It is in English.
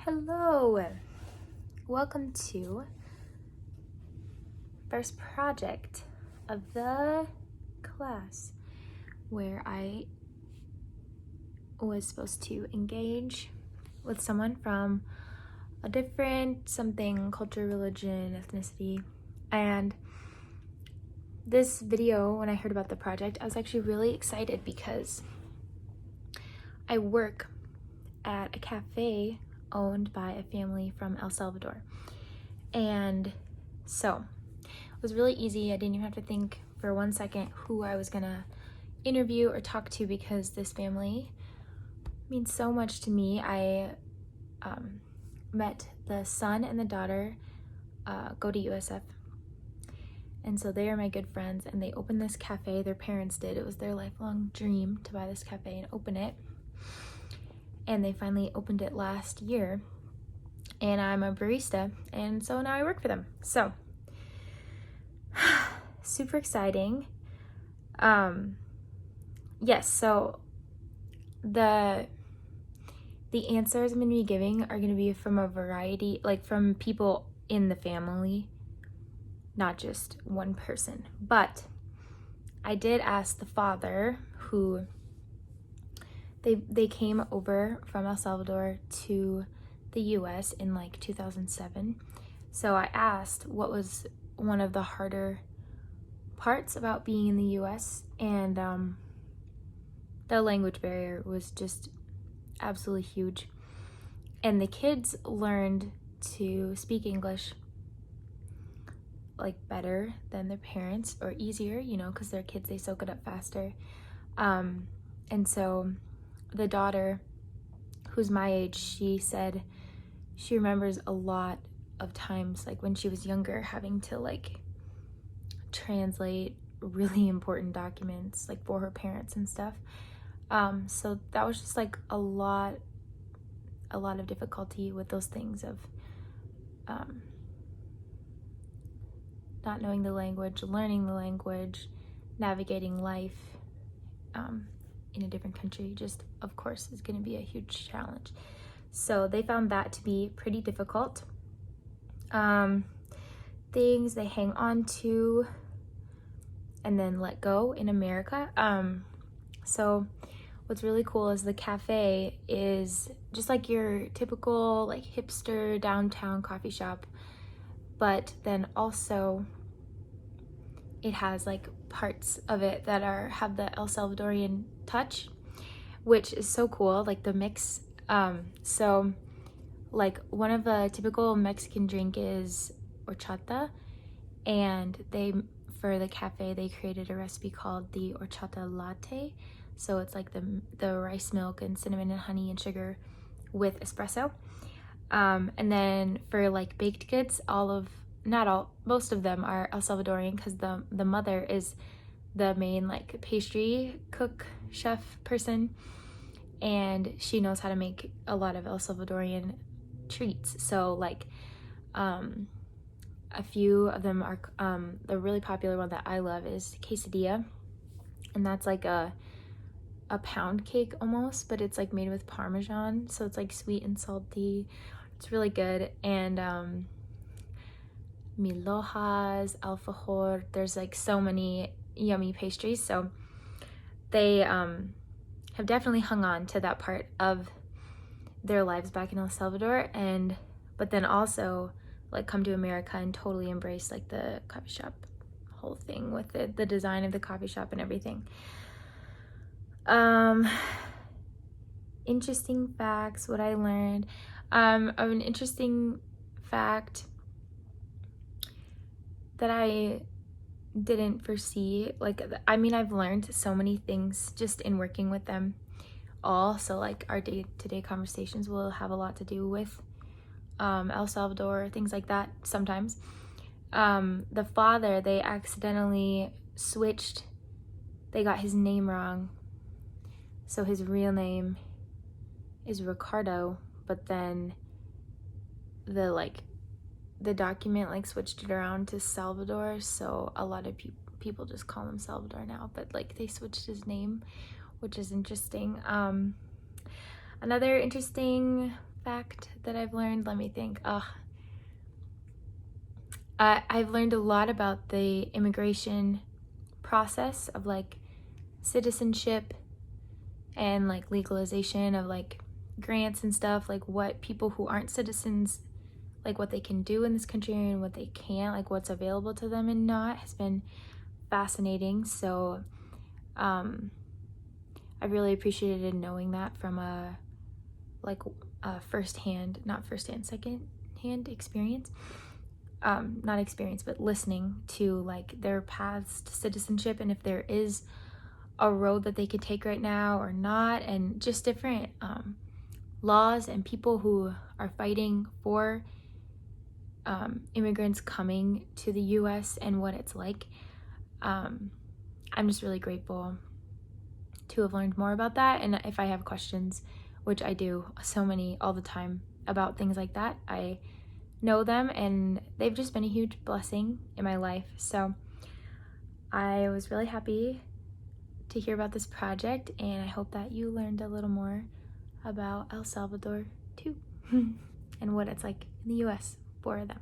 Hello, welcome to first project of the class where I was supposed to engage with someone from a different something, culture, religion, ethnicity. And this video, when I heard about the project, I was actually really excited because I work at a cafe owned by a family from El Salvador. And so it was really easy. I didn't even have to think for 1 second who I was gonna interview or talk to because this family means so much to me. I met the son and the daughter go to USF. And so they are my good friends, and they opened this cafe. Their parents did. It was their lifelong dream to buy this cafe and open it. And they finally opened it last year. And I'm a barista, and so now I work for them. So, super exciting. Yes, so the answers I'm going to be giving are going to be from a variety, like from people in the family, not just one person. But I did ask the father, who they came over from El Salvador to the US in like 2007. So I asked what was one of the harder parts about being in the US, and the language barrier was just absolutely huge. And the kids learned to speak English like better than their parents, or easier, because they're kids, they soak it up faster. And so the daughter, who's my age, she said she remembers a lot of times, like when she was younger, having to like translate really important documents like for her parents and stuff. So that was just like a lot of difficulty with those things of not knowing the language, learning the language, navigating life in a different country, just of course is going to be a huge challenge. So they found that to be pretty difficult. Things they hang on to and then let go in America. So what's really cool is the cafe is just like your typical like hipster downtown coffee shop, but then also it has like parts of it that have the El Salvadorian touch, which is so cool, like the mix. So like one of the typical Mexican drink is horchata, and for the cafe they created a recipe called the horchata latte. So it's like the rice milk and cinnamon and honey and sugar with espresso. And then for like baked goods, most of them are El Salvadorian, because the mother is the main like pastry cook chef person, and she knows how to make a lot of El Salvadorian treats. So like a few of them are the really popular one that I love is quesadilla, and that's like a pound cake almost, but it's like made with Parmesan, so it's like sweet and salty. It's really good. And milhojas, alfajor, there's like so many yummy pastries. So they have definitely hung on to that part of their lives back in El Salvador, but then also like come to America and totally embrace like the coffee shop whole thing with the design of the coffee shop and everything. Interesting facts, what I learned. Of an interesting fact that I didn't foresee, like, I mean, I've learned so many things just in working with them all. So like our day-to-day conversations will have a lot to do with El Salvador, things like that sometimes. The father, they accidentally switched, they got his name wrong. So his real name is Ricardo, but then the document like switched it around to Salvador, so a lot of people just call him Salvador now, but like they switched his name, which is interesting. Another interesting fact that I've learned. Let me think. I've learned a lot about the immigration process of like citizenship and like legalization of like grants and stuff, like what people who aren't citizens, like what they can do in this country and what they can't, like what's available to them and not, has been fascinating. So I really appreciated knowing that from a second-hand experience. Not experience, but listening to like their paths to citizenship, and if there is a road that they could take right now or not, and just different laws and people who are fighting for immigrants coming to the US and what it's like. I'm just really grateful to have learned more about that, and if I have questions, which I do so many all the time about things like that, I know them, and they've just been a huge blessing in my life. So I was really happy to hear about this project, and I hope that you learned a little more about El Salvador too and what it's like in the US for them.